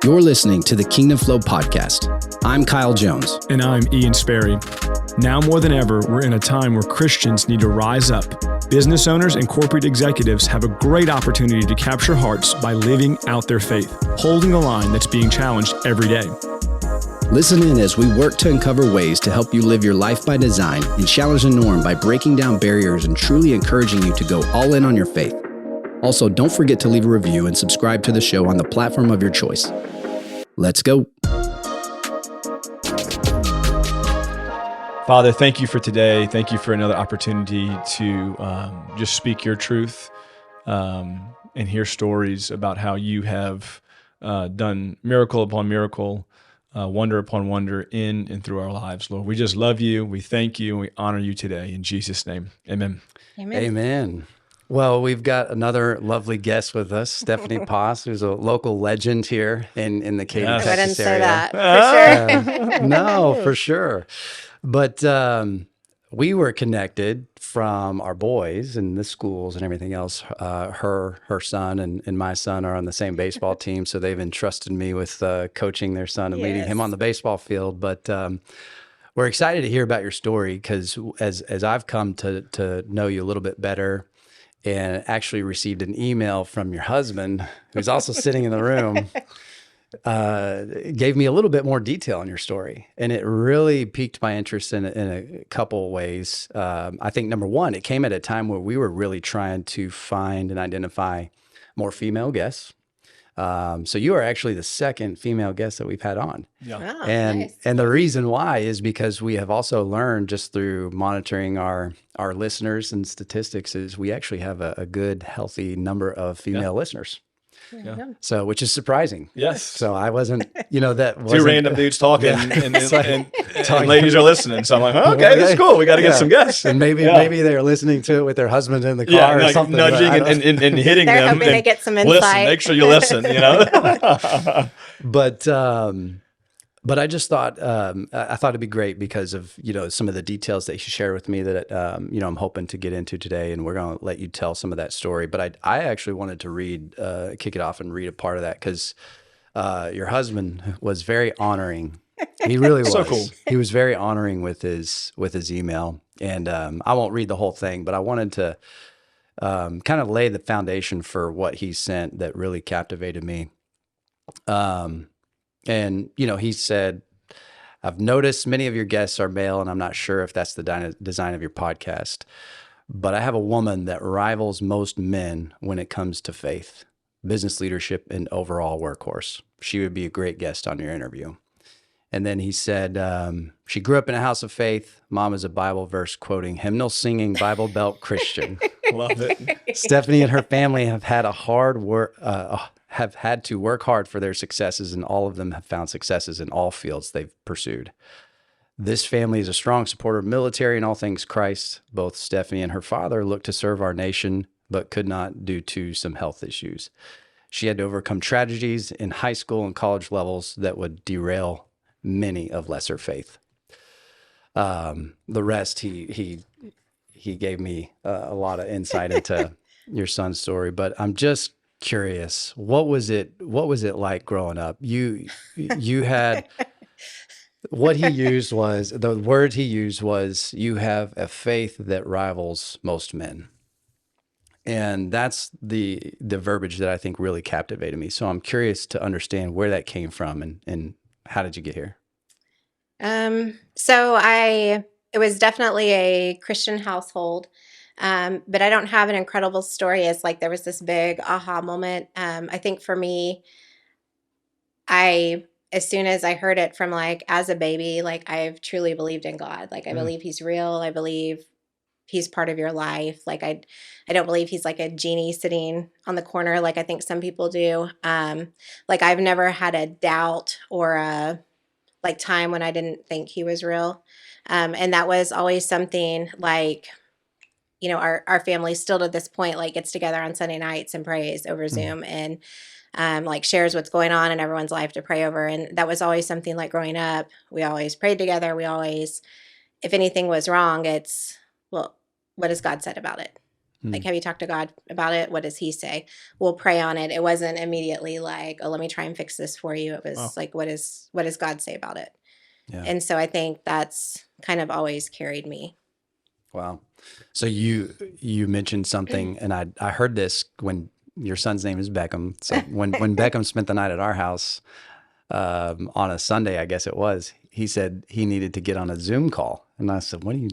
You're listening to the Kingdom Flow podcast. I'm Kyle Jones. And I'm Ian Sperry. Now more than ever, we're in a time where Christians need to rise up. Business owners and corporate executives have a great opportunity to capture hearts by living out their faith, holding the line that's being challenged every day. Listen in as we work to uncover ways to help you live your life by design and challenge the norm by breaking down barriers and truly encouraging you to go all in on your faith. Also, don't forget to leave a review and subscribe to the show on the platform of your choice. Let's go. Father, thank you for today. Thank you for another opportunity to just speak your truth and hear stories about how you have done miracle upon miracle, wonder upon wonder in and through our lives, Lord. We just love you. We thank you and we honor you today. In Jesus' name, amen. Amen. Amen. Well, we've got another lovely guest with us, Stephanie Poss, who's a local legend here in the Katy, Texas I didn't say area. that, for sure. No, for sure. But we were connected from our boys and the schools and everything else. Her son and my son are on the same baseball team, so they've entrusted me with coaching their son and leading him on the baseball field. But we're excited to hear about your story because as I've come to know you a little bit better, and actually received an email from your husband, who's also sitting in the room, gave me a little bit more detail on your story. And it really piqued my interest in a couple of ways. I think number one, it came at a time where we were really trying to find and identify more female guests. So you are actually the second female guest that we've had on. Yeah. Oh, And nice. and the reason why is because we have also learned just through monitoring our listeners and statistics is we actually have a good, healthy number of female listeners. Yeah. So, which is surprising. Yes. So I wasn't, that Two wasn't, random dudes talking Yeah. and ladies are listening. So I'm like, okay, that's cool. We got to get some guests. And maybe they're listening to it with their husband in the car or like something. nudging I don't- and hitting They're them. hoping to and get some listen, insight. make sure you listen, But I just thought I thought it'd be great because of some of the details that you shared with me that I'm hoping to get into today, and we're going to let you tell some of that story. But I actually wanted to kick it off and read a part of that because your husband was very honoring. He really was. So cool. He was very honoring with his email, and I won't read the whole thing, but I wanted to kind of lay the foundation for what he sent that really captivated me. And, he said, I've noticed many of your guests are male, and I'm not sure if that's the design of your podcast, but I have a woman that rivals most men when it comes to faith, business leadership, and overall workhorse. She would be a great guest on your interview. And then he said, she grew up in a house of faith. Mom is a Bible verse quoting, hymnal singing, Bible belt Christian. Love it. Stephanie and her family have had have had to work hard for their successes, and all of them have found successes in all fields they've pursued. This family is a strong supporter of military and all things Christ. Both Stephanie and her father looked to serve our nation, but could not due to some health issues. She had to overcome tragedies in high school and college levels that would derail many of lesser faith. The rest, he gave me a lot of insight into your son's story, but I'm just curious, what was it like growing up? You had what he used was the word he used was you have a faith that rivals most men. And that's the verbiage that I think really captivated me. So I'm curious to understand where that came from and how did you get here? It was definitely a Christian household. But I don't have an incredible story as like there was this big aha moment. I think for me, as soon as I heard it from like as a baby, like I've truly believed in God. Like I believe he's real. I believe he's part of your life. Like I don't believe he's like a genie sitting on the corner like I think some people do. Like I've never had a doubt or a like time when I didn't think he was real. And that was always something like, our family still to this point, like gets together on Sunday nights and prays over Zoom and like shares what's going on in everyone's life to pray over. And that was always something like growing up, we always prayed together. We always, if anything was wrong, it's, well, what has God said about it? Like, have you talked to God about it? What does he say? We'll pray on it. It wasn't immediately like, oh, let me try and fix this for you. It was like, what does God say about it? Yeah. And so I think that's kind of always carried me. Wow. So you mentioned something, and I heard this when your son's name is Beckham. So when Beckham spent the night at our house on a Sunday, I guess it was, he said he needed to get on a Zoom call, and I said, "What are you?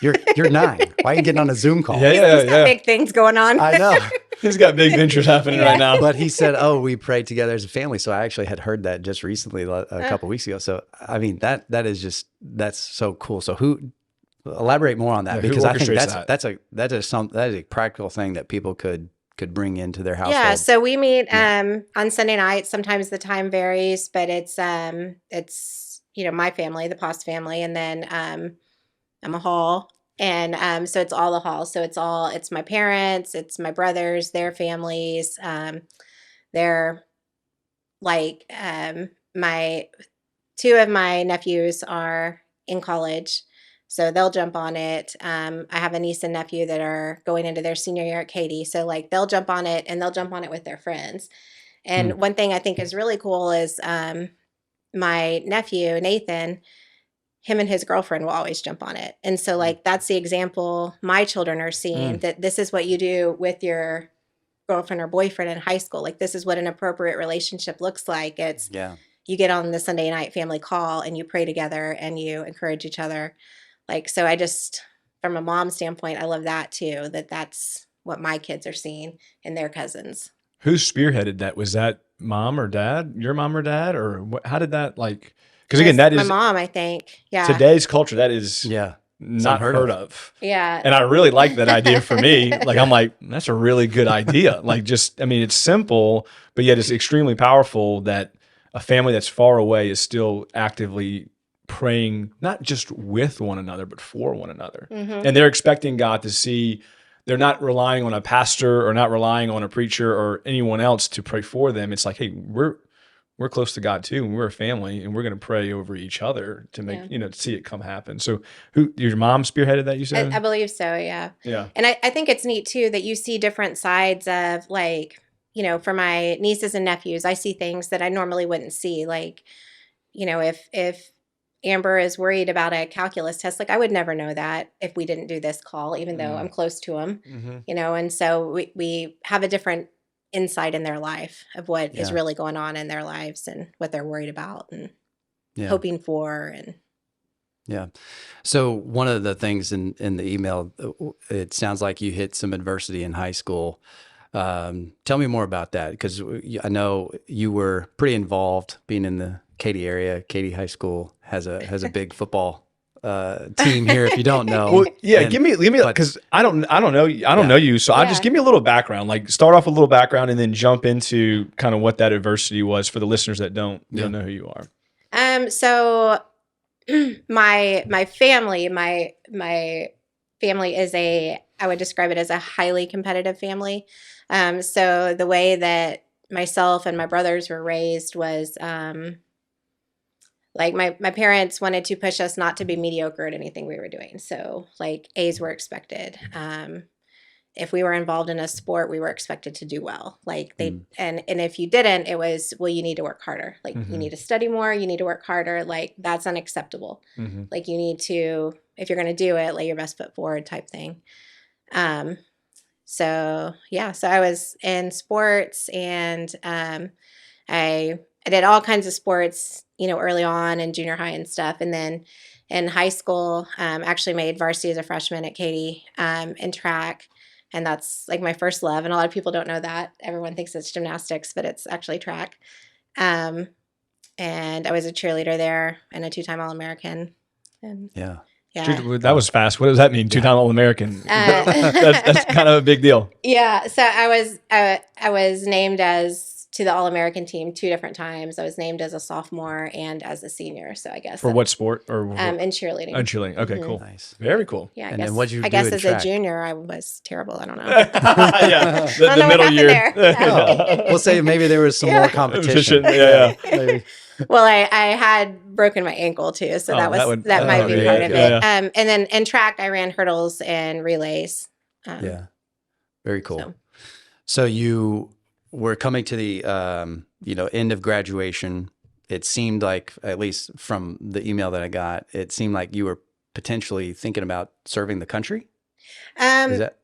You're 9. Why are you getting on a Zoom call?" He's got big things going on. I know. He's got big ventures happening right now. But he said, "Oh, we prayed together as a family." So I actually had heard that just recently, a couple weeks ago. So I mean, that's so cool. So elaborate more on that, Yeah, because I think orchestrates that is a practical thing that people could bring into their household. Yeah, so we meet on Sunday night. Sometimes the time varies, but it's my family, the Post family, and then I'm a Hall, and so it's all the Halls. So it's my parents, it's my brothers, their families. They're like my 2 of my nephews are in college, so they'll jump on it. I have a niece and nephew that are going into their senior year at Katy, so like they'll jump on it, and they'll jump on it with their friends. And one thing I think is really cool is my nephew Nathan, him and his girlfriend will always jump on it. And so like that's the example my children are seeing, that this is what you do with your girlfriend or boyfriend in high school. Like, this is what an appropriate relationship looks like. It's you get on the Sunday night family call and you pray together and you encourage each other. Like, so I just, from a mom standpoint, I love that too, that's what my kids are seeing in their cousins. Who spearheaded that? Was that mom or dad? Your mom or dad? Or how did that, like, because again, that is my mom, I think. Yeah. Today's culture, that is not heard of. Yeah. And I really like that idea for me. Like, I'm like, that's a really good idea. Like, just, I mean, it's simple, but yet it's extremely powerful that a family that's far away is still actively praying, not just with one another, but for one another. Mm-hmm. And they're expecting God to see, they're not relying on a pastor or not relying on a preacher or anyone else to pray for them. It's like, hey, we're close to God too, and we're a family, and we're going to pray over each other to make, to see it come happen. So your mom spearheaded that, you said? I believe so, yeah. Yeah. And I think it's neat too that you see different sides of, like, for my nieces and nephews, I see things that I normally wouldn't see. Like, if Amber is worried about a calculus test, like I would never know that if we didn't do this call, even though I'm close to them, and so we have a different insight in their life of what is really going on in their lives and what they're worried about and hoping for. And so one of the things in the email, it sounds like you hit some adversity in high school. Tell me more about that, because I know you were pretty involved being in the Katy area. Katy High School has a big football team here, if you don't know. Well, give me because I don't know you, so I just give me a little background. Like, start off with a little background and then jump into kind of what that adversity was for the listeners that don't know who you are. So my family is I would describe it as a highly competitive family. So the way that myself and my brothers were raised was like my parents wanted to push us not to be mediocre at anything we were doing. So like A's were expected. If we were involved in a sport, we were expected to do well. Like and if you didn't, it was, well, you need to work harder. Like you need to study more, you need to work harder. Like that's unacceptable. Like you need to, if you're going to do it, lay your best foot forward type thing. So I was in sports, and I did all kinds of sports, early on in junior high and stuff. And then in high school, actually made varsity as a freshman at Katy in track. And that's like my first love. And a lot of people don't know that. Everyone thinks it's gymnastics, but it's actually track. And I was a cheerleader there and a 2-time All-American. And yeah. That was fast. What does that mean? 2-time All-American. That's kind of a big deal. Yeah. So I was named to the All-American team 2 different times. I was named as a sophomore and as a senior. So I guess for what sport or in cheerleading. In cheerleading. Okay, cool. Nice. Very cool. Yeah. I guess as a junior, I was terrible. I don't know. Yeah. The middle year. We'll say maybe there was some more competition. Yeah. Well, I had broken my ankle too, so that might be part of it. And then in track, I ran hurdles and relays. Very cool. So, So you were coming to the end of graduation. It seemed like, at least from the email that I got, it seemed like you were potentially thinking about serving the country. Is um, that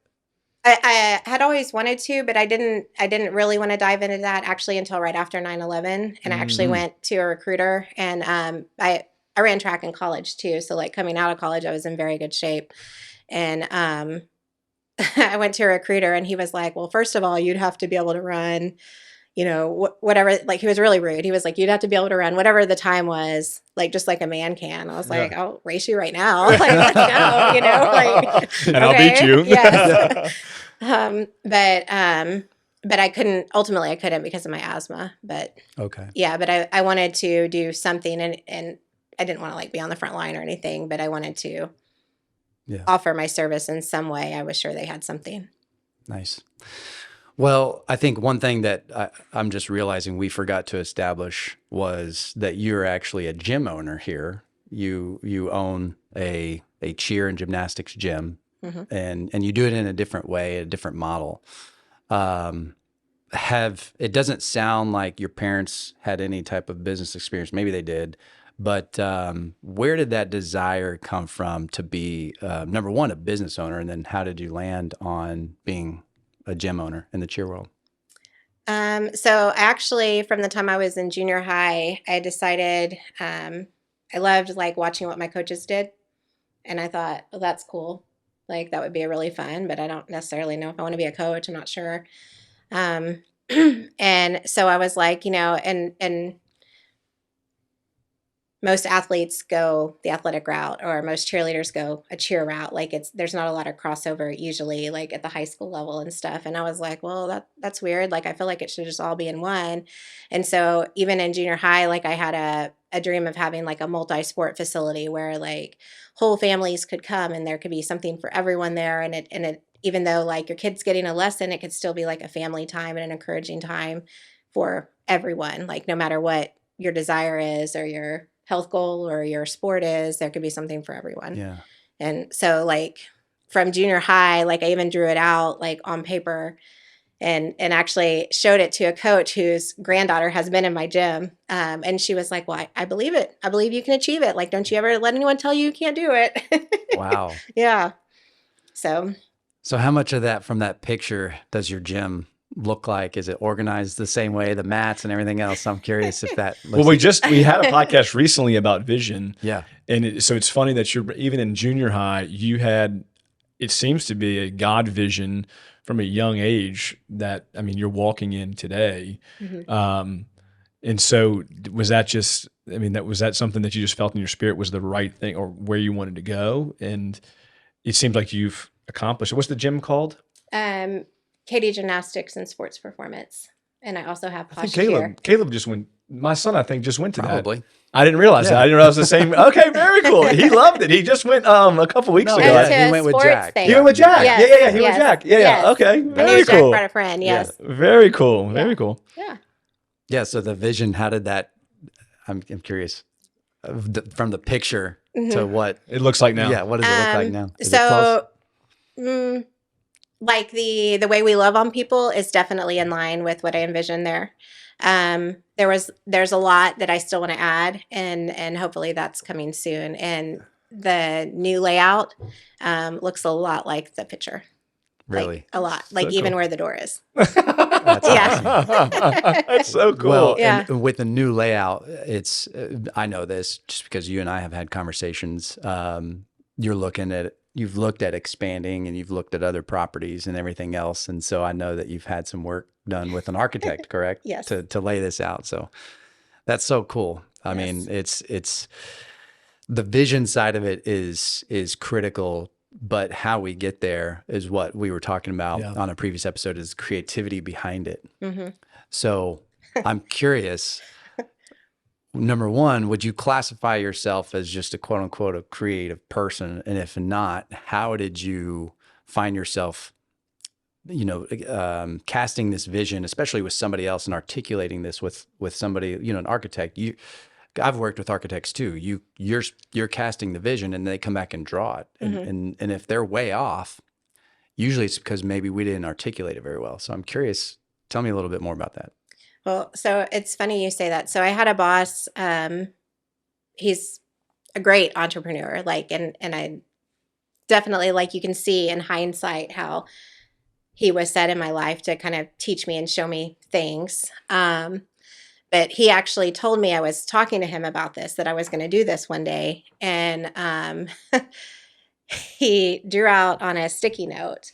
I had always wanted to, but I didn't really want to dive into that actually until right after 9/11. And I actually went to a recruiter, and I ran track in college too. So like coming out of college, I was in very good shape. And I went to a recruiter, and he was like, well, first of all, you'd have to be able to run, whatever. Like, he was really rude. He was like, you'd have to be able to run whatever the time was, like, just like a man can. I was like, I'll race you right now. Like, let's go, like, and I'll beat you. Yes. But I couldn't, ultimately I couldn't because of my asthma, but okay? yeah, but I wanted to do something, and I didn't want to like be on the front line or anything, but I wanted to offer my service in some way. I was sure they had something. Nice. Well, I think one thing that I'm just realizing we forgot to establish was that you're actually a gym owner here. You own a cheer and gymnastics gym, and you do it in a different way, a different model. It doesn't sound like your parents had any type of business experience. Maybe they did, but where did that desire come from to be, number one, a business owner, and then how did you land on being a gym owner in the cheer world? So actually, from the time I was in junior high, I decided I loved like watching what my coaches did, and I thought, well, that's cool. Like, that would be really fun, but I don't necessarily know if I want to be a coach. I'm not sure. And so I was like, and most athletes go the athletic route, or most cheerleaders go a cheer route. Like, there's not a lot of crossover usually, like at the high school level and stuff. And I was like, well, that's weird. Like, I feel like it should just all be in one. And so even in junior high, like, I had a dream of having like a multi-sport facility where like whole families could come and there could be something for everyone there. And it even though like your kid's getting a lesson, it could still be like a family time and an encouraging time for everyone. Like, no matter what your desire is, or your health goal, or your sport is, there could be something for everyone. Yeah. And so like from junior high, like I even drew it out like on paper, and actually showed it to a coach whose granddaughter has been in my gym. And she was like, well, I believe it. I believe you can achieve it. Like, don't you ever let anyone tell you can't do it. Wow. Yeah. So how much of that from that picture does your gym look like? Is it organized the same way, the mats and everything else? I'm curious if that looks we had a podcast recently about vision. Yeah. And so it's funny that you're even in junior high, you had, it seems to be a God vision from a young age that, I mean, you're walking in today. And so was that just, I mean, was that something that you just felt in your spirit was the right thing, or where you wanted to go? And it seems like you've accomplished it. What's the gym called? Katy Gymnastics and Sports Performance. And I also have I think posture. Caleb just went, my son, I think, just went to Probably. that. I didn't realize that. I didn't realize the same. Okay, very cool. He loved it. He just went a couple weeks ago. He went with Jack. Thing. He went with Jack. Yes. Yeah. He went with Yes. Jack. Yeah. Yes. Okay. My Very name's Jack, cool. brought a friend. Yes. Very cool. Very cool. Yeah. Yeah. So the vision, how did that, I'm curious, from the picture to what it looks like now. Yeah. What does it look like now? Is it So, close? Like the way we love on people is definitely in line with what I envisioned there. There's a lot that I still want to add, and hopefully that's coming soon. And the new layout looks a lot like the picture. Really? Like, a lot. Like, So even cool. where the door is. That's awesome. That's so cool. Well, Yeah. and with the new layout, it's, I know this just because you and I have had conversations. You've looked at expanding, and you've looked at other properties and everything else. And so I know that you've had some work done with an architect, correct? Yes. To lay this out. So that's so cool. I Yes. mean, it's the vision side of it is critical, but how we get there is what we were talking about on a previous episode, is creativity behind it. So I'm curious, number one, would you classify yourself as just a quote unquote a creative person? And if not, how did you find yourself, casting this vision, especially with somebody else, and articulating this with somebody, an architect? I've worked with architects too. You're casting the vision, and they come back and draw it. And if they're way off, Usually it's because maybe we didn't articulate it very well. So I'm curious. Tell me a little bit more about that. Well, so it's funny you say that. So I had a boss, he's a great entrepreneur, like, and I definitely, like, you can see in hindsight how he was set in my life to kind of teach me and show me things. But he actually told me, I was talking to him about this, that I was going to do this one day. And he drew out on a sticky note,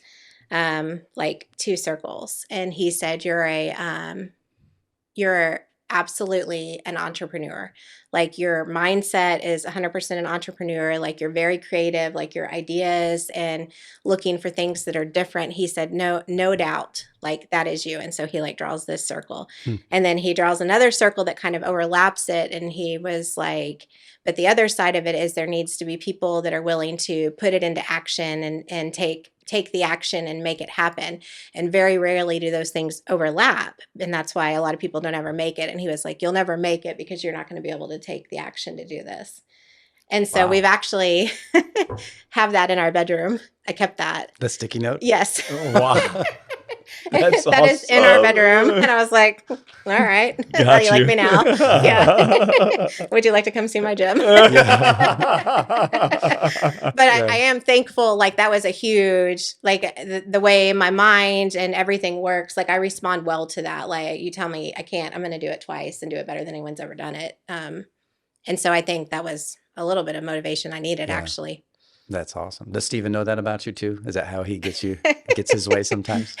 like 2 circles. And he said, you're absolutely an entrepreneur. Like, your mindset is 100% an entrepreneur. Like, you're very creative, like your ideas and looking for things that are different. He said, no doubt, like, that is you. And so he, like, draws this circle. And then he draws another circle that kind of overlaps it. And he was like, but the other side of it is there needs to be people that are willing to put it into action and take the action and make it happen. And very rarely do those things overlap. And that's why a lot of people don't ever make it. And he was like, you'll never make it because you're not going to be able to take the action to do this. And so we've actually have that in our bedroom. I kept that. The sticky note? Yes. Oh, wow. That's that is in our bedroom. And I was like, all right. How do you like me now? Yeah. Would you like to come see my gym? But I am thankful. Like, that was a huge, like, the way my mind and everything works. Like, I respond well to that. Like, you tell me I can't, I'm going to do it twice and do it better than anyone's ever done it. And so I think that was a little bit of motivation I needed, actually. That's awesome. Does Steven know that about you too? Is that how he gets his way sometimes?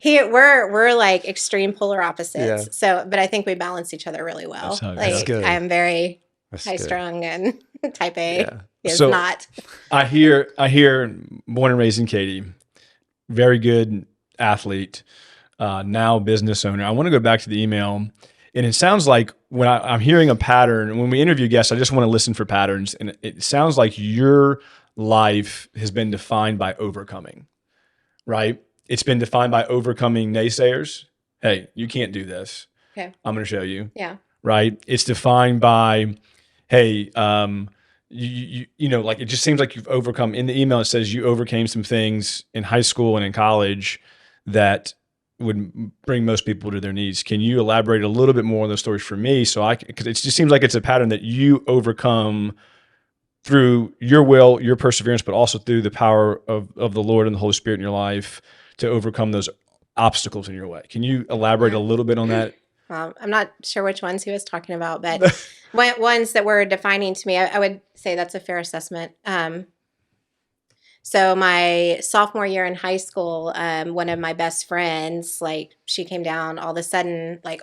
We're like extreme polar opposites. Yeah. So, but I think we balance each other really well. That's good. I am very That's high good. strung and type A. Yeah. Is So- not. I hear born and raised in Katy, very good athlete, now business owner. I want to go back to the email. And it sounds like when I'm hearing a pattern, when we interview guests, I just want to listen for patterns. And it sounds like your life has been defined by overcoming, right? It's been defined by overcoming naysayers. Hey, you can't do this. Okay. I'm going to show you. Yeah. Right. It's defined by, hey, you know, like, it just seems like you've overcome. In the email, it says you overcame some things in high school and in college that would bring most people to their knees. Can you elaborate a little bit more on those stories for me? Because it just seems like it's a pattern that you overcome through your will, your perseverance, but also through the power of the Lord and the Holy Spirit in your life to overcome those obstacles in your way. Can you elaborate a little bit on that? Well, I'm not sure which ones he was talking about, but ones that were defining to me, I would say that's a fair assessment. So my sophomore year in high school, one of my best friends, like, she came down all of a sudden, like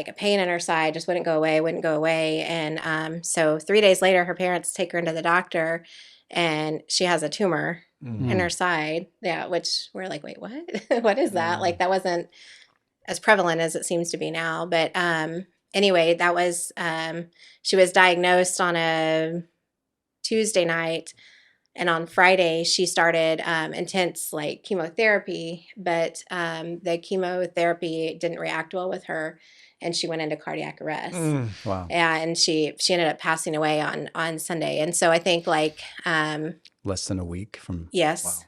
a pain in her side just wouldn't go away. And so 3 days later, her parents take her into the doctor and she has a tumor in her side. Yeah, which we're like, wait, what? What is that? Like, that wasn't as prevalent as it seems to be now. But anyway, that was, she was diagnosed on a Tuesday night. And on Friday, she started intense, like, chemotherapy, but the chemotherapy didn't react well with her, and she went into cardiac arrest. Wow. And she ended up passing away on Sunday. And so I think, like, Less than a week from. yes,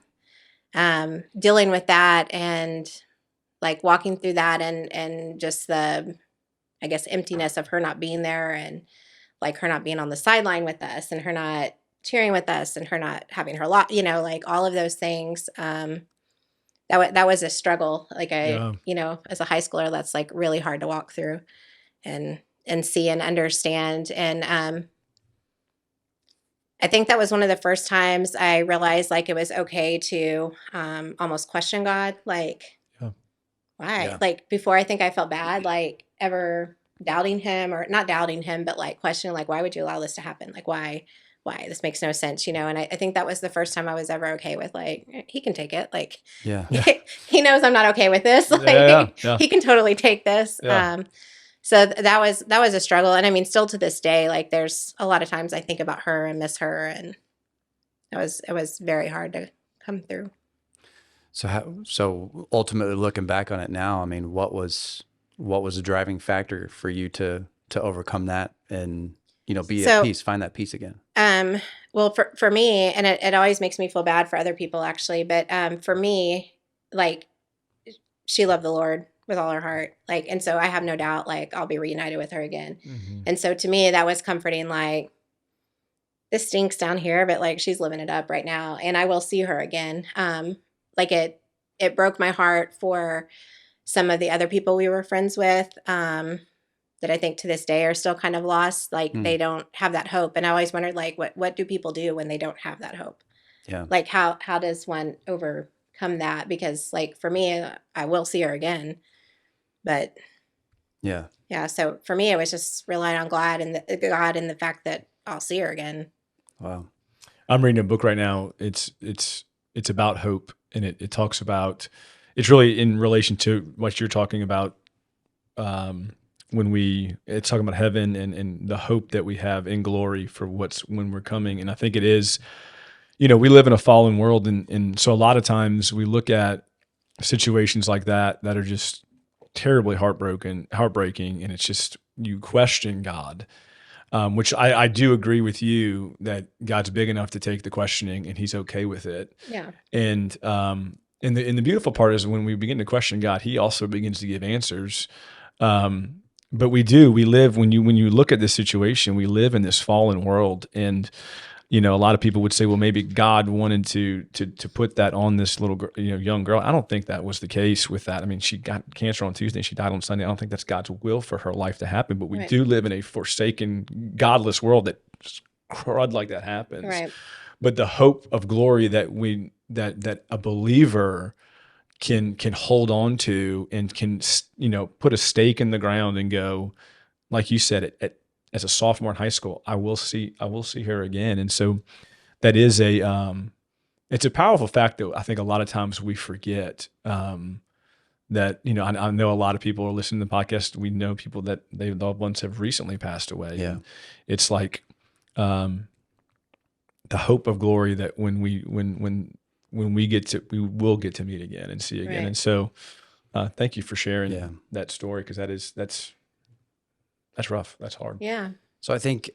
Wow. dealing with that and, like, walking through that and just the, I guess, emptiness of her not being there, and, like, her not being on the sideline with us, and her not cheering with us, and her not having her lot, like, all of those things. That was a struggle. Like, as a high schooler, that's, like, really hard to walk through and see and understand. And I think that was one of the first times I realized, like, it was okay to almost question God. Like, why? Yeah. Like, before, I think I felt bad, like, ever doubting him, or not doubting him, but, like, questioning, like, why would you allow this to happen? Like, why? This makes no sense, And I think that was the first time I was ever okay with, like, he can take it. Like, Yeah. he knows I'm not okay with this. Like, he can totally take this. Yeah. So that was a struggle. And I mean, still to this day, like, there's a lot of times I think about her and miss her, and it was very hard to come through. So ultimately, looking back on it now, I mean, what was the driving factor for you to overcome that and, be at peace, find that peace again? Well, for me, and it always makes me feel bad for other people actually, but for me, like she loved the Lord with all her heart. Like, and so I have no doubt, like, I'll be reunited with her again. And so to me, that was comforting. Like, this stinks down here, but like, she's living it up right now, and I will see her again. Like it broke my heart for some of the other people we were friends with, that I think to this day are still kind of lost. Like, they don't have that hope. And I always wondered, like, what do people do when they don't have that hope? Yeah. Like, how does one overcome that? Because like, for me, I will see her again, but Yeah. yeah. So for me, it was just relying on God and the fact that I'll see her again. Wow. I'm reading a book right now. It's about hope, and it talks about, it's really in relation to what you're talking about. It's talking about heaven and the hope that we have in glory for when we're coming. And I think it is, we live in a fallen world. And so a lot of times we look at situations like that are just terribly heartbreaking. And it's just, you question God, which I do agree with you that God's big enough to take the questioning and he's okay with it. Yeah. And the beautiful part is when we begin to question God, he also begins to give answers. But we live, when you look at this situation, we live in this fallen world. And, a lot of people would say, well, maybe God wanted to put that on this little young girl. I don't think that was the case with that. I mean, she got cancer on Tuesday, she died on Sunday. I don't think that's God's will for her life to happen, but we Right. do live in a forsaken, godless world that crud like that happens. Right. But the hope of glory that that a believer can hold on to and can, put a stake in the ground and go, like you said, as a sophomore in high school, I will see her again. And so that is it's a powerful fact that I think a lot of times we forget, that, I know a lot of people are listening to the podcast. We know people that their loved ones have recently passed away. Yeah. And it's like, the hope of glory that when we will get to meet again and see again. Right. And so, thank you for sharing that story. Cause that's rough. That's hard. Yeah. So I think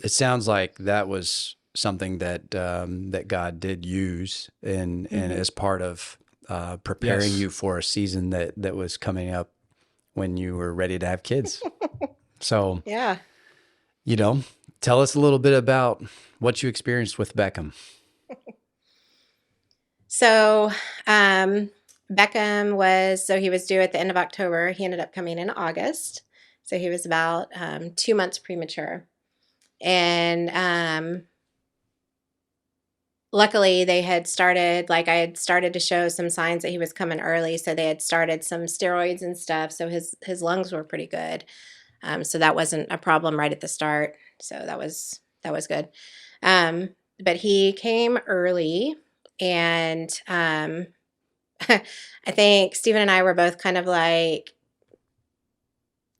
it sounds like that was something that that God did use and as part of preparing Yes. you for a season that was coming up when you were ready to have kids. So, Yeah. tell us a little bit about what you experienced with Beckham. So, Beckham he was due at the end of October. He ended up coming in August. So he was about 2 months premature. And luckily they had started, I had started to show some signs that he was coming early. So they had started some steroids and stuff. So his lungs were pretty good. So that wasn't a problem right at the start. So that was good. But he came early, and I think Stephen and I were both kind of like,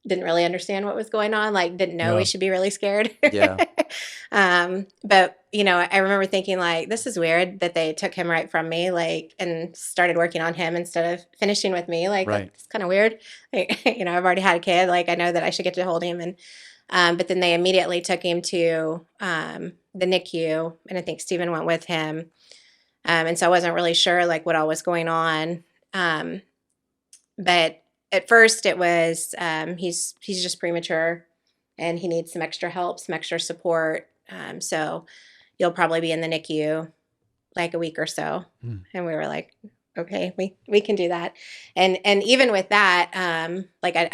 didn't really understand what was going on, didn't know we should be really scared. Yeah. But I remember thinking this is weird that they took him right from me, and started working on him instead of finishing with me. Right. It's kind of weird. I've already had a kid. I know that I should get to hold him. And, but then they immediately took him to, the NICU, and I think Stephen went with him. And so I wasn't really sure what all was going on. But at first it was, he's just premature and he needs some extra help, some extra support. So you'll probably be in the NICU a week or so. And we were like, okay, we can do that. And even with that, I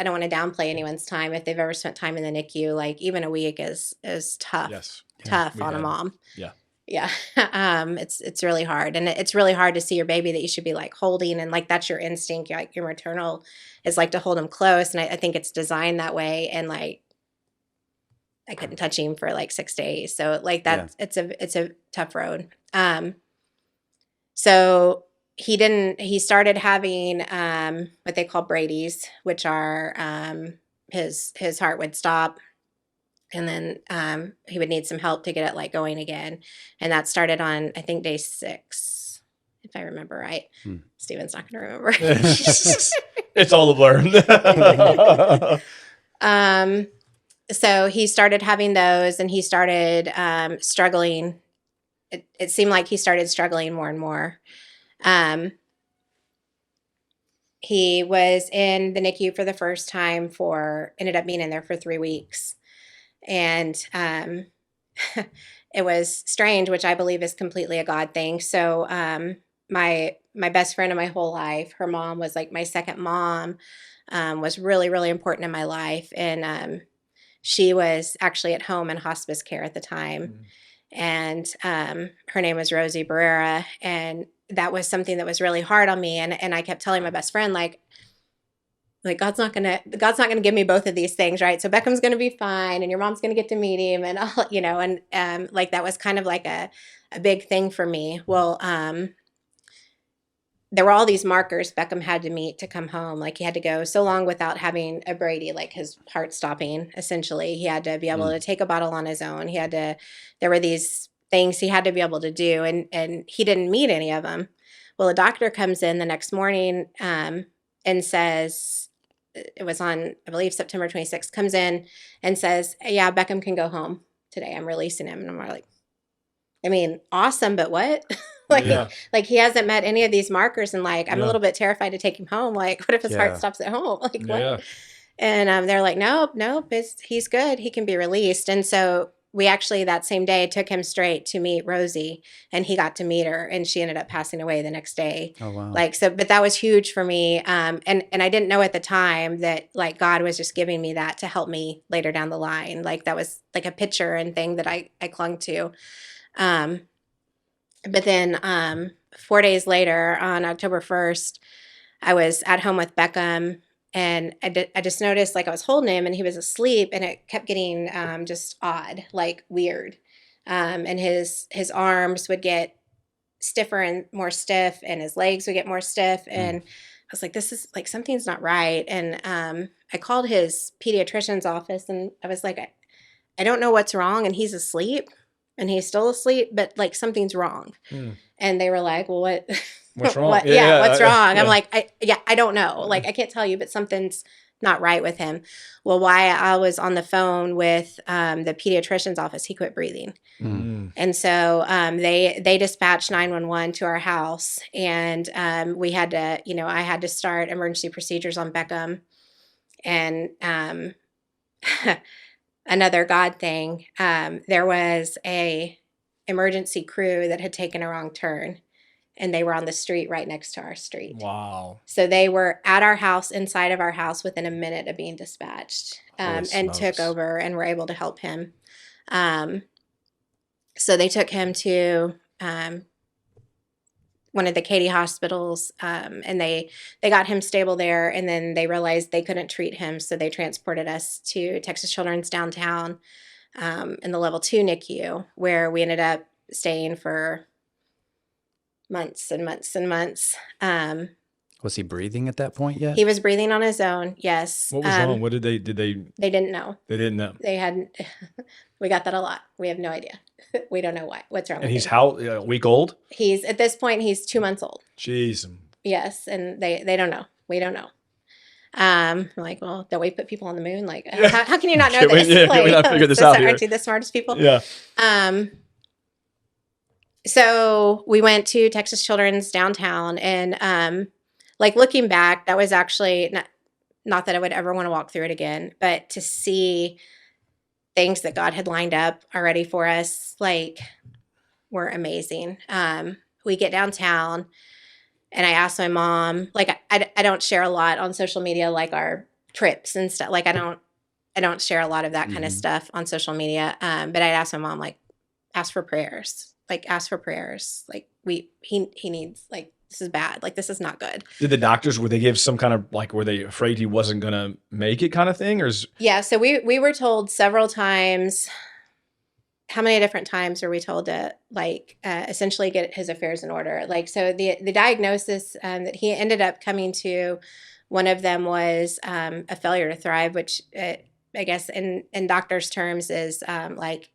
don't want to downplay anyone's time. If they've ever spent time in the NICU, even a week is tough. Yes. Tough on a mom. Yeah. Yeah. It's really hard. And it's really hard to see your baby that you should be holding, and that's your instinct. Your maternal is to hold him close. And I think it's designed that way. And I couldn't touch him for 6 days. So it's a tough road. So he started having, what they call Brady's, which are, his heart would stop. And then he would need some help to get it going again. And that started on, I think, day 6, if I remember right. Steven's not going to remember. It's all a blur. So he started having those, and he started struggling it seemed like he started struggling more and more. He was in the NICU for the first time ended up being in there for 3 weeks. And it was strange, which I believe is completely a God thing. So my best friend of my whole life, her mom was like my second mom, was really, really important in my life. And she was actually at home in hospice care at the time. And her name was Rosie Barrera. And that was something that was really hard on me. And I kept telling my best friend, like God's not gonna give me both of these things, right? So Beckham's gonna be fine, and your mom's gonna get to meet him, and all, and like that was kind of like a big thing for me. Well, there were all these markers Beckham had to meet to come home. Like he had to go so long without having a Brady, like his heart stopping. Essentially, he had to be able to take a bottle on his own. There were these things he had to be able to do, and he didn't meet any of them. Well, a doctor comes in the next morning and says, it was on, I believe, September 26th, comes in and says, yeah, Beckham can go home today. I'm releasing him. And I'm like, I mean, awesome, but what? Like he hasn't met any of these markers, and like I'm a little bit terrified to take him home. Like, what if his heart stops at home? Like, what? And they're like, nope, he's good. He can be released. And so we actually that same day took him straight to meet Rosie, and he got to meet her, and she ended up passing away the next day. Oh wow! Like so, but that was huge for me. And I didn't know at the time that like God was just giving me that to help me later down the line. Like that was like a picture and thing that I clung to. But then 4 days later, on October 1st, I was at home with Beckham, and I just noticed like I was holding him and he was asleep, and it kept getting just odd, like weird. And his arms would get stiffer and more stiff, and his legs would get more stiff. And I was like, this is like, something's not right. And I called his pediatrician's office, and I was like, I don't know what's wrong. And he's asleep. And he's still asleep, but like something's wrong. And they were like, well, what's wrong? What's wrong? I'm like, I don't know. Like, I can't tell you, but something's not right with him. Well, while I was on the phone with the pediatrician's office, he quit breathing. And so they dispatched 911 to our house, and we had to, I had to start emergency procedures on Beckham. And another God thing, there was a emergency crew that had taken a wrong turn, and they were on the street right next to our street. Wow. So they were at our house, inside of our house, within a minute of being dispatched, and took over and were able to help him. So they took him to one of the Katy hospitals, and they got him stable there, and then they realized they couldn't treat him, so they transported us to Texas Children's downtown in the level 2 NICU, where we ended up staying for months and months and months. Was he breathing at that point yet? He was breathing on his own, yes. What was wrong? What did they They didn't know. They didn't know. They hadn't. We got that a lot. We have no idea. We don't know why. What's wrong And with he's him? how, a week old? He's, at this point, he's 2 months old. Jeez. Yes, and they don't know. We don't know. I'm like, well, don't we put people on the moon? Like, how can you not know this? Can we not figure this out here? Aren't you the smartest people? Yeah. So we went to Texas Children's downtown, and like looking back, that was actually not that I would ever want to walk through it again, but to see things that God had lined up already for us, like, were amazing. We get downtown, and I asked my mom, like, I don't share a lot on social media, like our trips and stuff. Like, I don't share a lot of that kind of stuff on social media. But I asked my mom, like, ask for prayers. Like, he needs, like, this is bad. Like, this is not good. Did the doctors, would they give some kind of, like, were they afraid he wasn't going to make it kind of thing? Or Yeah. So we were told several times. How many different times were we told to, like, essentially get his affairs in order? Like, so the diagnosis that he ended up coming to, one of them was a failure to thrive, which I guess in doctor's terms is like,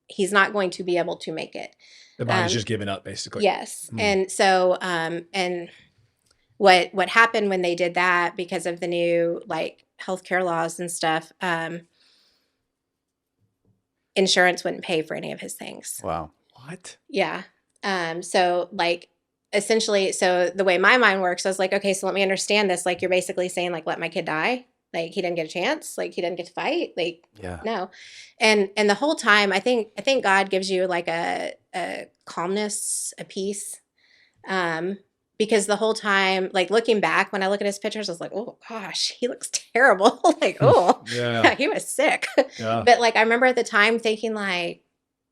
he's not going to be able to make it. The body's just giving up, basically. Yes. And so, and what happened when they did that, because of the new, like, healthcare laws and stuff, insurance wouldn't pay for any of his things. Wow. What? Yeah. So like essentially, so the way my mind works, I was like, okay, so let me understand this. Like you're basically saying like, let my kid die. Like he didn't get a chance. Like he didn't get to fight. Like Yeah. no. And the whole time I think God gives you like a calmness, a peace. Because the whole time, like looking back, when I look at his pictures, I was like, oh gosh, he looks terrible. Like, oh, Yeah. he was sick. Yeah. But like, I remember at the time thinking like,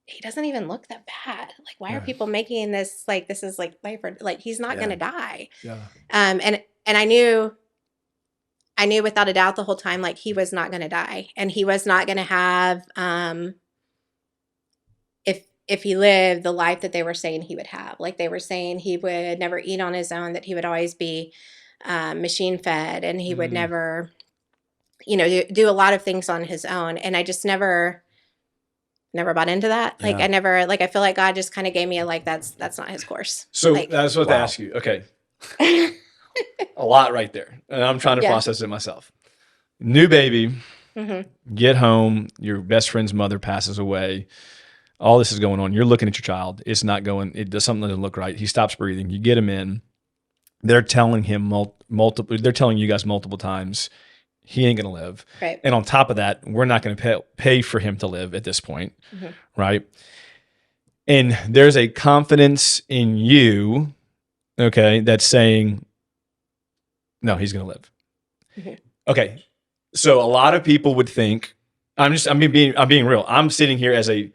he doesn't even look that bad. Like, why are Yeah. people making this like this is like life or like he's not Yeah. gonna die. Yeah. And I knew without a doubt the whole time like he was not gonna die, and he was not gonna have if he lived the life that they were saying he would have. Like they were saying he would never eat on his own, that he would always be machine fed, and he would never, do a lot of things on his own. And I just never bought into that. Like Yeah. I feel like God just kind of gave me that's not his course. So Like, that's what to Wow. ask you. Okay. A lot right there. And I'm trying to Yeah. process it myself. New baby, mm-hmm. get home, your best friend's mother passes away. All this is going on. You're looking at your child. It's not going, something doesn't look right. He stops breathing. You get him in. They're telling him they're telling you guys multiple times, he ain't going to live. Right. And on top of that, we're not going to pay for him to live at this point. Mm-hmm. Right. And there's a confidence in you, okay, that's saying, no, he's going to live. Mm-hmm. Okay. So a lot of people would think, I'm being real. I'm sitting here as a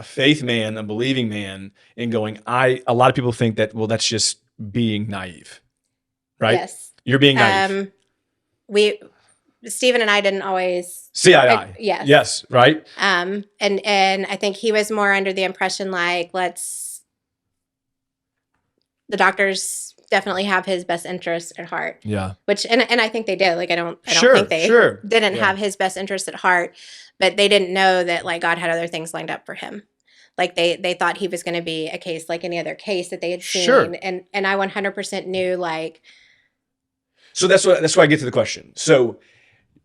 faith man, a believing man, and going, a lot of people think that, well, that's just being naive, right? Yes. You're being naive. Stephen and I didn't always See eye to eye. Yes. Yes. Right. And I think he was more under the impression like, the doctors definitely have his best interest at heart. Yeah. Which, and I think they did. Like, I don't Sure, think they sure. didn't Yeah. have his best interest at heart, but they didn't know that like God had other things lined up for him. Like they thought he was going to be a case like any other case that they had seen. Sure. And I 100% knew like. So that's why I get to the question. So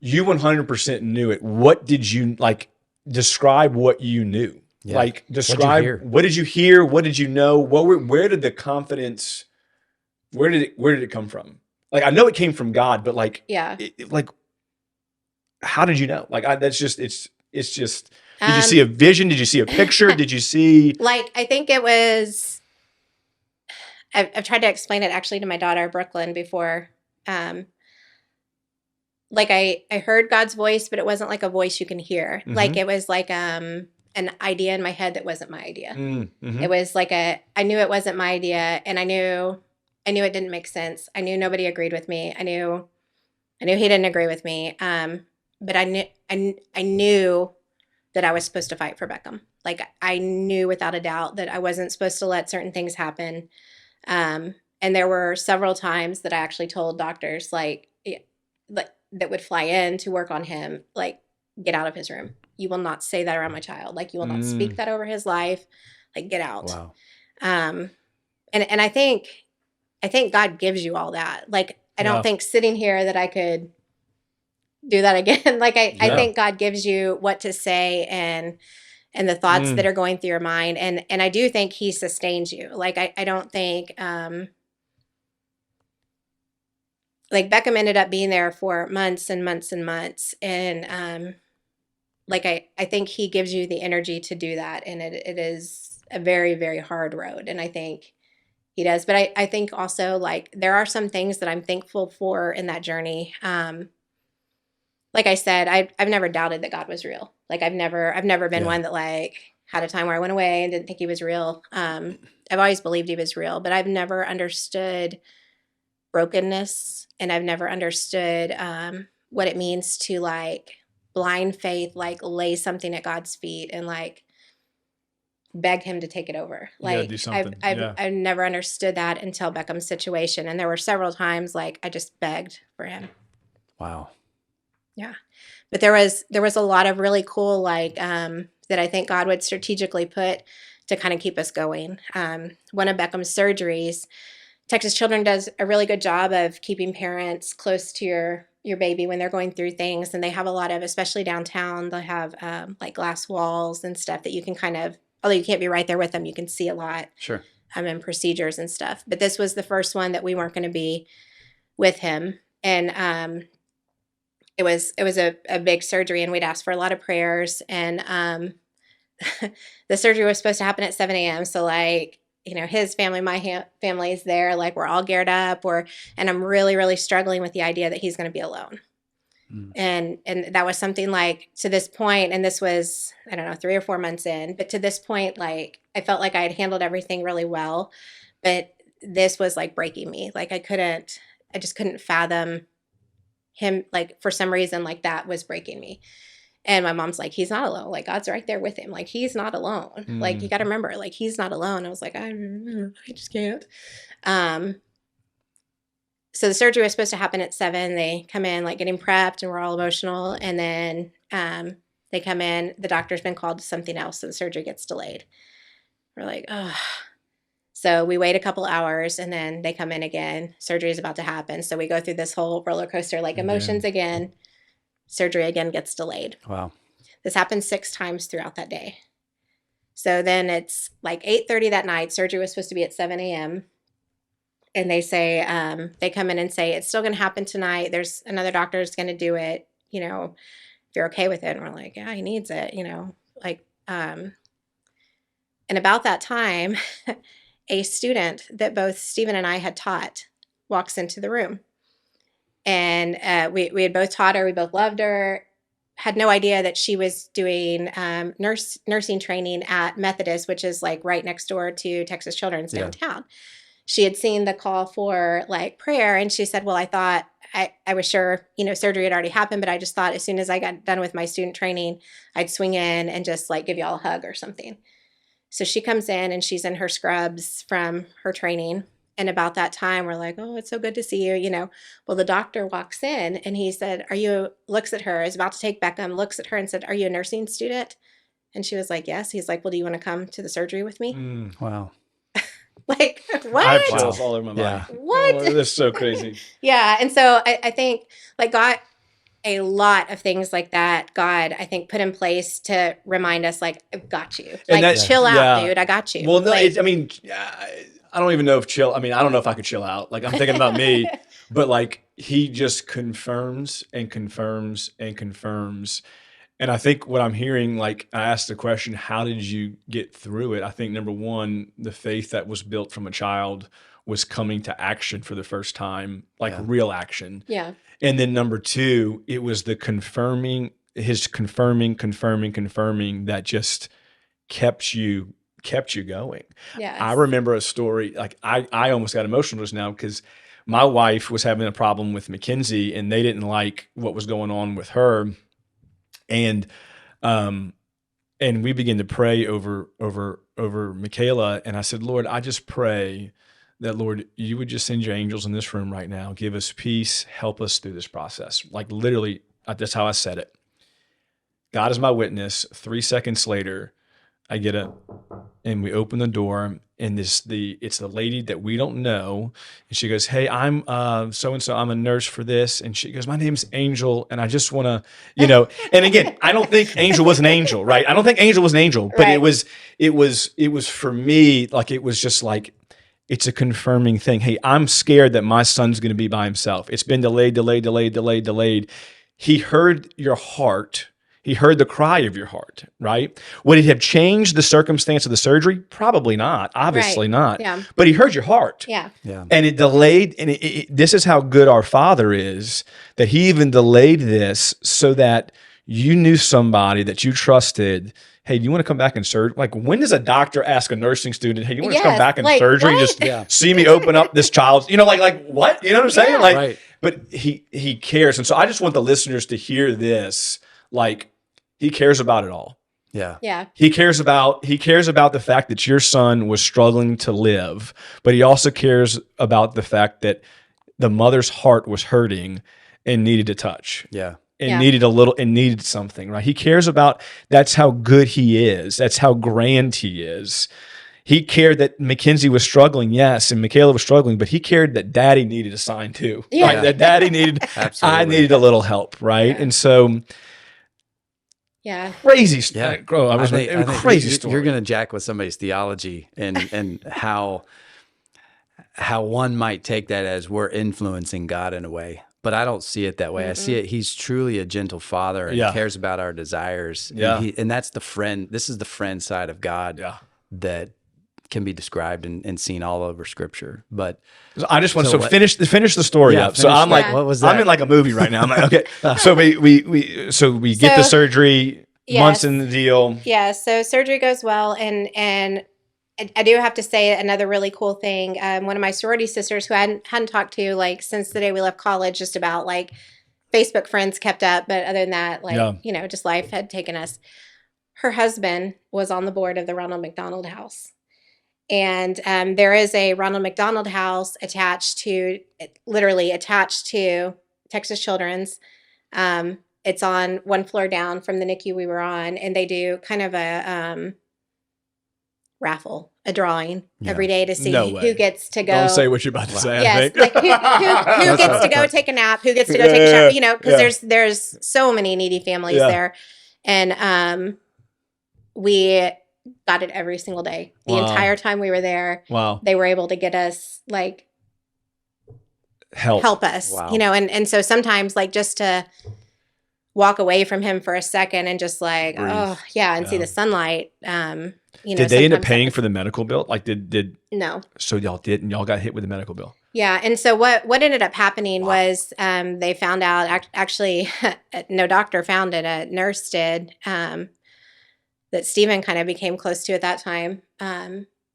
you 100% knew it. What did you like? Describe what you knew. Yeah. Like describe what did you hear? What did you know? Where did the confidence? Where did it come from? Like I know it came from God, but like Yeah. Like how did you know? Like that's just it's just. Did you see a vision? Did you see a picture? Did you see? Like I think it was. I've tried to explain it actually to my daughter Brooklyn before. Like I heard God's voice, but it wasn't like a voice you can hear. Mm-hmm. Like it was like an idea in my head that wasn't my idea. Mm-hmm. It was like I knew it wasn't my idea, and I knew it didn't make sense. I knew nobody agreed with me. I knew he didn't agree with me. But I knew that I was supposed to fight for Beckham. Like I knew without a doubt that I wasn't supposed to let certain things happen. And there were several times that I actually told doctors like that would fly in to work on him, like, get out of his room. You will not say that around my child. Like you will not speak that over his life. Like get out. Wow. And I think God gives you all that. Like I don't think sitting here that I could do that again. Like I think God gives you what to say and the thoughts that are going through your mind. And I do think he sustains you. Like I don't think like Beckham ended up being there for months and months and months. And like I think he gives you the energy to do that. And it is a very, very hard road. And I think he does. But I think also like there are some things that I'm thankful for in that journey. Like I said, I've never doubted that God was real. Like I've never been one that like had a time where I went away and didn't think he was real. I've always believed he was real, but I've never understood brokenness, and I've never understood what it means to like blind faith, like lay something at God's feet and like beg him to take it over. Like do something. I've never understood that until Beckham's situation. And there were several times like I just begged for him. Wow. Yeah. But there was a lot of really cool, like, that I think God would strategically put to kind of keep us going. One of Beckham's surgeries, Texas Children does a really good job of keeping parents close to your baby when they're going through things. And they have a lot of, especially downtown, they'll have like glass walls and stuff that you can kind of although you can't be right there with them, you can see a lot Sure. and procedures and stuff. But this was the first one that we weren't going to be with him. And it was a big surgery, and we'd asked for a lot of prayers. And the surgery was supposed to happen at 7 a.m. So like, you know, his family, my family's there, like we're all geared up, and I'm really, really struggling with the idea that he's going to be alone. And that was something like to this point, and this was, I don't know, 3 or 4 months in, but to this point, like I felt like I had handled everything really well, but this was like breaking me. Like I just couldn't fathom him, like for some reason, like that was breaking me. And my mom's like, he's not alone. Like God's right there with him. Like he's not alone. Like you got to remember, like he's not alone. I was like, I just can't. So the surgery was supposed to happen at 7. They come in like getting prepped, and we're all emotional. And then they come in. The doctor's been called to something else, so the surgery gets delayed. We're like, oh. So we wait a couple hours, and then they come in again. Surgery is about to happen. So we go through this whole roller coaster, like emotions again. Surgery again gets delayed. Wow. This happened 6 times throughout that day. So then it's like 8:30 that night. Surgery was supposed to be at 7 a.m. And they say, they come in and say, it's still going to happen tonight. There's another doctor that's going to do it, you know, if you're okay with it. And we're like, yeah, he needs it, you know, like, and about that time, a student that both Stephen and I had taught walks into the room. And we had both taught her. We both loved her. Had no idea that she was doing nursing training at Methodist, which is like right next door to Texas Children's downtown. She had seen the call for like prayer, and she said, well, I thought, I was sure, you know, surgery had already happened, but I just thought as soon as I got done with my student training, I'd swing in and just like give y'all a hug or something. So she comes in, and she's in her scrubs from her training. And about that time, we're like, oh, it's so good to see you, you know. Well, the doctor walks in, and he said, looks at her, is about to take Beckham, looks at her and said, are you a nursing student? And she was like, yes. He's like, well, do you want to come to the surgery with me? Wow. Like, what? I have chills all over my body. What? Oh, this is so crazy. Yeah. And so I think like God, a lot of things like that, God, I think, put in place to remind us, like, I've got you. Like, chill out, dude. I got you. Well, no, like, I mean, I don't even know if I don't know if I could chill out. Like, I'm thinking about me, but like, he just confirms and confirms and confirms. And I think what I'm hearing, like, I asked the question, how did you get through it? I think number one, the faith that was built from a child was coming to action for the first time, like real action. Yeah. And then number two, it was the confirming that just kept you going. Yes. I remember a story, like I almost got emotional just now because my wife was having a problem with Mackenzie, and they didn't like what was going on with her. And we began to pray over Michaela. And I said, Lord, I just pray that, Lord, you would just send your angels in this room right now. Give us peace. Help us through this process. Like literally, that's how I said it. God is my witness. 3 seconds later, I get and we open the door, and it's the lady that we don't know. And she goes, hey, I'm so-and-so, I'm a nurse for this. And she goes, my name's Angel. And I just want to, you know, and again, I don't think Angel was an angel, right? I don't think Angel was an angel, but it was for me, like, it was just like, it's a confirming thing. Hey, I'm scared that my son's going to be by himself. It's been delayed. He heard your heart. He heard the cry of your heart, right? Would it have changed the circumstance of the surgery? Probably not. Obviously not. Yeah. But he heard your heart. Yeah. And it delayed. And this is how good our Father is, that he even delayed this so that you knew somebody that you trusted. Hey, do you want to come back and surgery? Like, when does a doctor ask a nursing student, hey, you want to come back in surgery? What? Just see me open up this child's, you know, like what? You know what I'm saying? Yeah. Like, right. But he cares. And so I just want the listeners to hear this, like, he cares about it all. Yeah. Yeah. He cares about the fact that your son was struggling to live, but he also cares about the fact that the mother's heart was hurting and needed a touch. Yeah. And needed something, right? He cares about, that's how good he is. That's how grand he is. He cared that Mackenzie was struggling, yes, and Michaela was struggling, but he cared that daddy needed a sign too. Yeah. Right? That daddy needed, I needed a little help, right? Yeah. And so Yeah. Crazy. Yeah. Bro, I think crazy story. You're going to jack with somebody's theology and how one might take that as we're influencing God in a way. But I don't see it that way. I see it. He's truly a gentle father and cares about our desires. Yeah. And that's the friend. This is the friend side of God that can be described and seen all over Scripture. But I just want to finish the story up. So I'm like, what was that? I'm in like a movie right now. I'm like, okay. So we get the surgery, months in the deal. Yeah. So surgery goes well, and I do have to say another really cool thing. One of my sorority sisters who I hadn't talked to like since the day we left college, just about like Facebook friends kept up. But other than that, like, just life had taken us. Her husband was on the board of the Ronald McDonald House. And there is a Ronald McDonald House literally attached to Texas Children's. It's on one floor down from the NICU we were on. And they do kind of a raffle, a drawing every day to see who gets to go. Don't say what you're about to say. Yes, like who gets to go take a nap, who gets to go take a shower, because there's so many needy families there. And we got it every single day. The entire time we were there. Wow. They were able to get us like help us. Wow. And so sometimes like just to walk away from him for a second and just like, breathe. See the sunlight. Did they end up paying for the medical bill? Like did no. So y'all didn't. Y'all got hit with the medical bill. Yeah. And so what ended up happening was they found out, actually, no doctor found it, a nurse did, that Stephen kind of became close to at that time.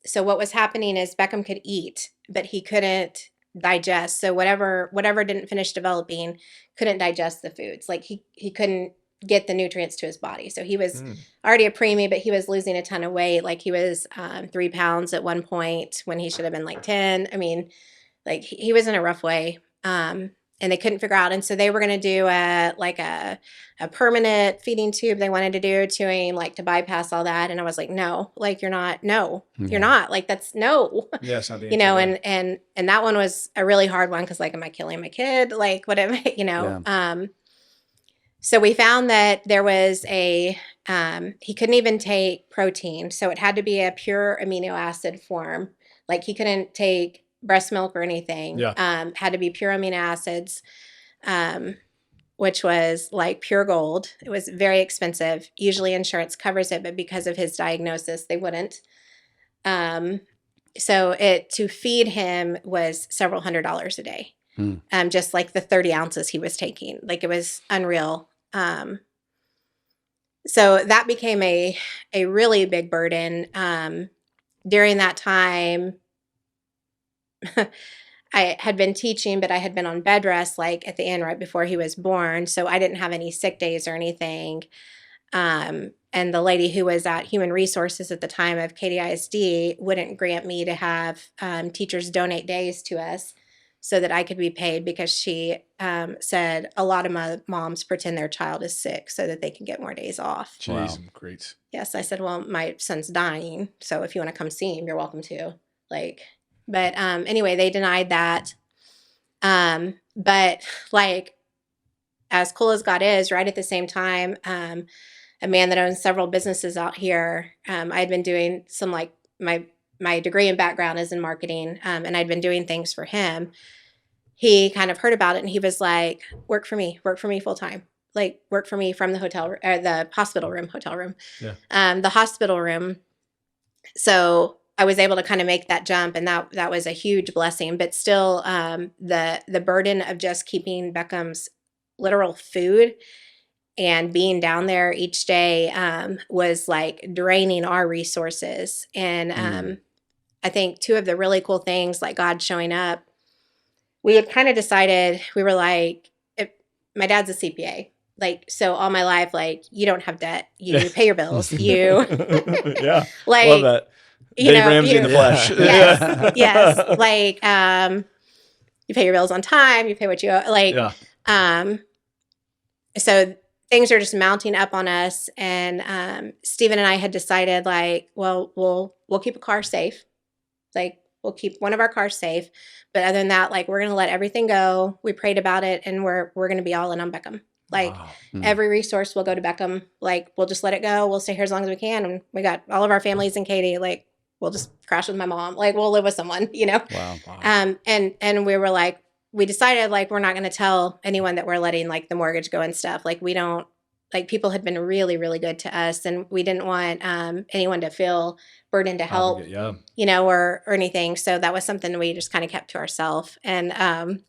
So what was happening is Beckham could eat, but he couldn't digest. So whatever didn't finish developing couldn't digest the foods. Like he couldn't get the nutrients to his body. So he was already a preemie, but he was losing a ton of weight. Like he was 3 pounds at one point when he should have been like 10. I mean, like he was in a rough way. And they couldn't figure out. And so they were going to do a permanent feeding tube they wanted to do to him, like to bypass all that. And I was like, no, like you're not, you're not, like that's no. Yeah, it's not the answer, and that one was a really hard one. Cause like, am I killing my kid? Like what am I, so we found that there was he couldn't even take protein. So it had to be a pure amino acid form. Like he couldn't take breast milk or anything. Had to be pure amino acids, which was like pure gold. It was very expensive. Usually insurance covers it, but because of his diagnosis, they wouldn't. So to feed him was several $100s a day. Just like the 30 ounces he was taking. Like it was unreal. So that became a really big burden. During that time, I had been teaching, but I had been on bed rest like at the end right before he was born. So I didn't have any sick days or anything. And the lady who was at Human Resources at the time of Katy ISD wouldn't grant me to have teachers donate days to us so that I could be paid, because she said a lot of moms pretend their child is sick so that they can get more days off. Jeez, great. Yes, I said, well, my son's dying, so if you want to come see him, you're welcome to. But anyway, they denied that. But like, as cool as God is, right at the same time, a man that owns several businesses out here, I had been doing some like my degree and background is in marketing, and I'd been doing things for him. He kind of heard about it and he was like, work for me full time. Like work for me from the hotel or the hospital room. The hospital room. So I was able to kind of make that jump, and that was a huge blessing. But still, the burden of just keeping Beckham's literal food and being down there each day was like draining our resources. And I think two of the really cool things, like God showing up, we had kind of decided, we were like, my dad's a CPA. Like, so all my life, like, you don't have debt. You pay your bills. You yeah, like, love that. Dave Ramsey in the flesh. Yes, yes. Like, you pay your bills on time. You pay what you owe. Like, so things are just mounting up on us. And Stephen and I had decided, like, well, we'll keep a car safe. Like, we'll keep one of our cars safe. But other than that, like, we're going to let everything go. We prayed about it, and we're going to be all in on Beckham. Like Wow. every resource will go to Beckham. Like we'll just let it go. We'll stay here as long as we can. And we got all of our families in Katy. Like we'll just crash with my mom. Like we'll live with someone, you know? Wow. And we were like, we decided like, we're not going to tell anyone that we're letting like the mortgage go and stuff. Like we don't, like people had been really, really good to us. And we didn't want anyone to feel burdened to help, Yeah. you know, or anything. So that was something we just kind of kept to ourselves. And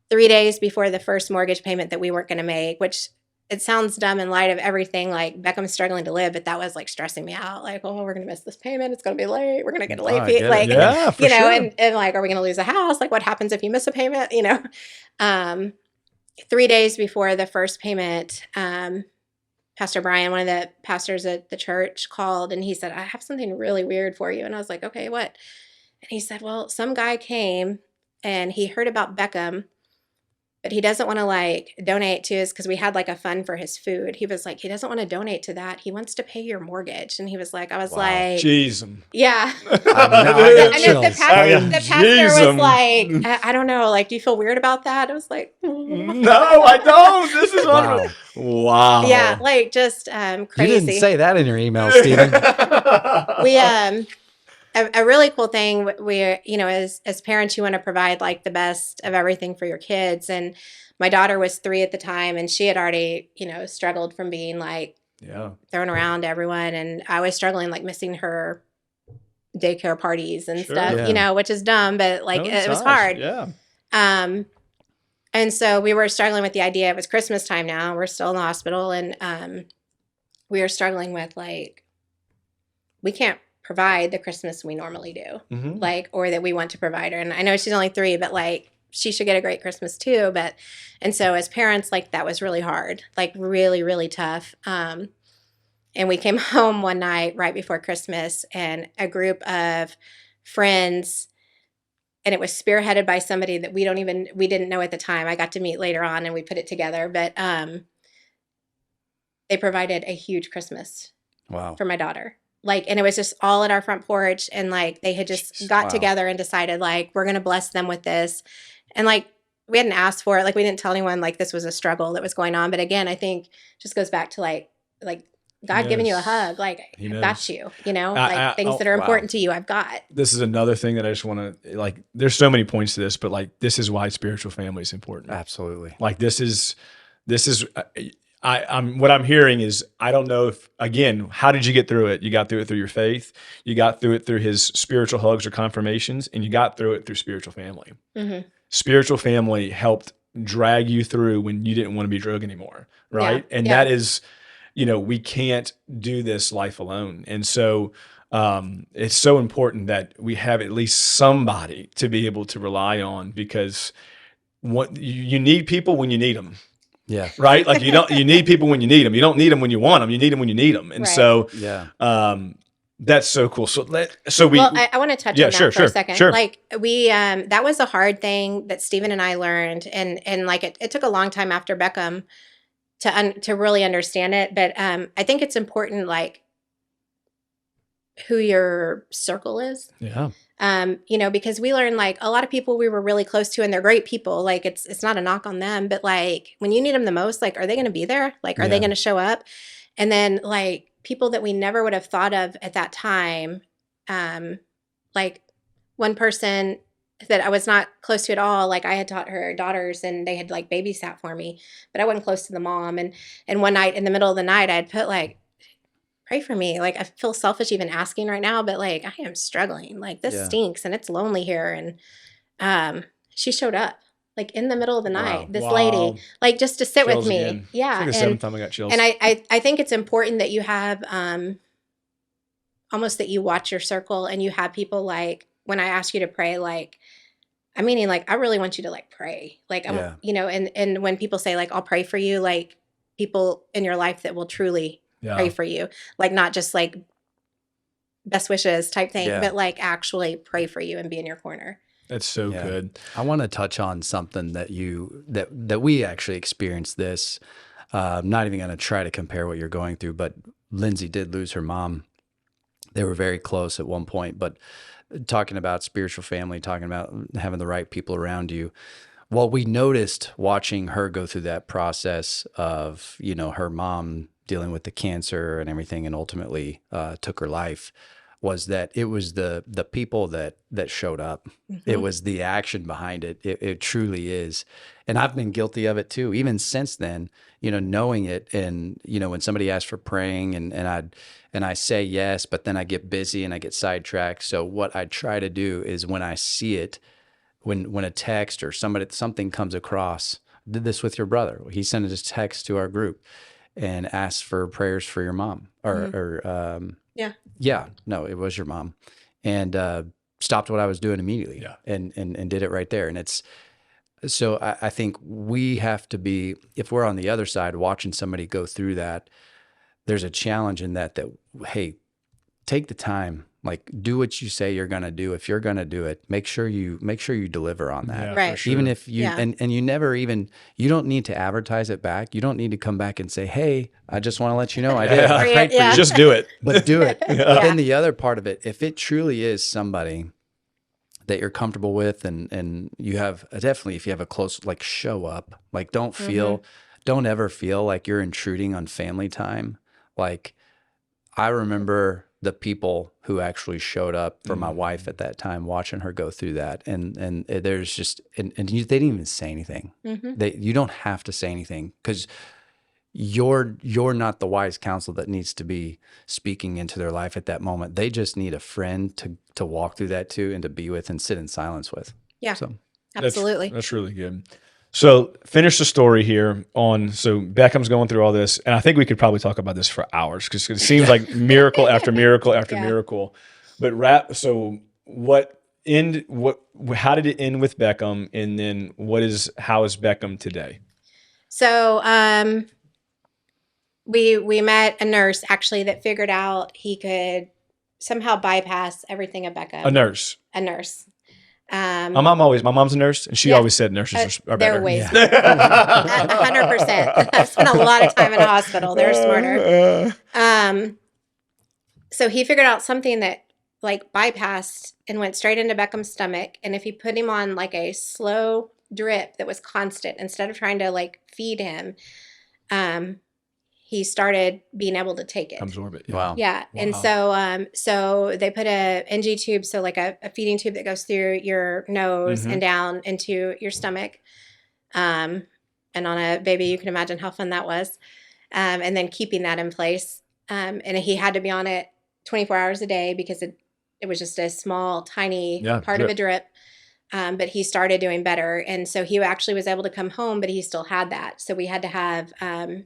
3 days before the first mortgage payment that we weren't going to make, which it sounds dumb in light of everything, like Beckham's struggling to live, but that was like stressing me out. Like, oh, we're going to miss this payment. It's going to be late. We're going to get a late fee. Like, Yeah, for you know, sure. and like, are we going to lose a house? Like what happens if you miss a payment? You know? 3 days before the first payment, Pastor Brian, one of the pastors at the church, called and he said, I have something really weird for you. And I was like, okay, what? And he said, well, some guy came and he heard about Beckham, but he doesn't want to like donate to us because we had like a fund for his food. He was like, he doesn't want to donate to that. He wants to pay your mortgage. And he was like, I was like, Jeez. yeah. I got And then the chills. pastor was like, I don't know, like, do you feel weird about that? I was like, No, I don't. This is Wow. Wow. yeah, like just You crazy. didn't say that in your email, Stephen. We a really cool thing, we, you know, as parents, you want to provide like the best of everything for your kids. And my daughter was 3 at the time and she had already, you know, struggled from being like thrown around to everyone. And I was struggling, like missing her daycare parties and stuff, you know, which is dumb, but like it was hard. Yeah. And so we were struggling with the idea. It was Christmas time now. We're still in the hospital. And we were struggling with like, we can't provide the Christmas we normally do, like, or that we want to provide her. And I know she's only 3, but like, she should get a great Christmas too. But, and so as parents, like that was really hard, like really, really tough. And we came home one night right before Christmas and a group of friends, and it was spearheaded by somebody that we didn't know at the time. I got to meet later on and we put it together, but they provided a huge Christmas for my daughter. Like, and it was just all at our front porch. And like, they had just got together and decided like, we're going to bless them with this. And like, we hadn't asked for it. Like we didn't tell anyone like this was a struggle that was going on. But again, I think just goes back to like God giving you a hug. Like I've got you, you know, like things that are important to you. I've got. This is another thing that I just want to like, there's so many points to this, but like, this is why spiritual family is important. Absolutely. Like this is what I'm hearing is, I don't know if, again, how did you get through it? You got through it through your faith. You got through it through his spiritual hugs or confirmations, and you got through it through spiritual family. Spiritual family helped drag you through when you didn't want to be drug anymore. Right. And that is, you know, we can't do this life alone. And so it's so important that we have at least somebody to be able to rely on, because what you need people when you need them. Yeah. Right. Like you need people when you need them. You don't need them when you want them. You need them when you need them. And so, that's so cool. So I want to touch on that for a second. Sure. Like we, that was a hard thing that Stephen and I learned. And like, it took a long time after Beckham to really understand it. But, I think it's important, like who your circle is. Yeah. You know, because we learned like a lot of people we were really close to and they're great people. Like it's not a knock on them, but like when you need them the most, like, are they going to be there? Like, are they going to show up? And then like people that we never would have thought of at that time. Like one person that I was not close to at all. Like I had taught her daughters and they had like babysat for me, but I wasn't close to the mom. And one night in the middle of the night, I had put like, pray for me. Like I feel selfish even asking right now, but like I am struggling. Like this stinks and it's lonely here. And she showed up like in the middle of the night, this lady, like just to sit with me. Again. Yeah. It's like the seventh time I got chills. And I think it's important that you have almost that you watch your circle and you have people like when I ask you to pray, like I'm meaning like I really want you to like pray. Like I'm you know, and when people say like I'll pray for you, like people in your life that will truly pray for you, like not just like best wishes type thing, but like actually pray for you and be in your corner. That's so good. I want to touch on something that that we actually experienced this. I'm not even going to try to compare what you're going through, but Lindsay did lose her mom. They were very close at one point, but talking about spiritual family, talking about having the right people around you. Well, we noticed watching her go through that process of, her mom dealing with the cancer and everything, and ultimately took her life, was that it was the people that showed up. It was the action behind it. It truly is. And I've been guilty of it too, even since then, knowing it. And, when somebody asks for praying and I say yes, but then I get busy and I get sidetracked. So what I try to do is when I see it, when a text or something comes across, I did this with your brother. He sent a text to our group and asked for prayers for your mom yeah, no, it was your mom, and stopped what I was doing immediately and did it right there. And it's, so I think we have to be, if we're on the other side watching somebody go through that, there's a challenge in that, hey, take the time, like do what you say you're going to do. If you're going to do it, make sure you deliver on that. Yeah, Right. for sure. Even if you, and you never even, you don't need to advertise it back. You don't need to come back and say, hey, I just want to let you know I did. I prayed for you. Just do it. But do it. But then the other part of it, if it truly is somebody that you're comfortable with, and you have definitely, if you have a close, like show up, like don't ever feel like you're intruding on family time. Like I remember the people who actually showed up for my wife at that time, watching her go through that. And there's just, they didn't even say anything. You don't have to say anything, because you're not the wise counsel that needs to be speaking into their life at that moment. They just need a friend to walk through that too, and to be with and sit in silence with. Yeah, So absolutely. That's really good. So finish the story here so Beckham's going through all this, and I think we could probably talk about this for hours, because it seems like miracle after miracle after miracle. But how did it end with Beckham, and then how is Beckham today? So we met a nurse actually that figured out he could somehow bypass everything of Beckham. A nurse. My mom's a nurse, and she always said nurses are better. They're ways 100%. I've spent a lot of time in a hospital. They're smarter. So he figured out something that like bypassed and went straight into Beckham's stomach. And if he put him on like a slow drip that was constant, instead of trying to like feed him, he started being able to take it. Absorb it. Wow. Yeah. And so they put a NG tube, so like a feeding tube that goes through your nose and down into your stomach. And on a baby, you can imagine how fun that was. And then keeping that in place. And he had to be on it 24 hours a day, because it was just a small, tiny part of a drip. But he started doing better. And so he actually was able to come home, but he still had that. So we had to have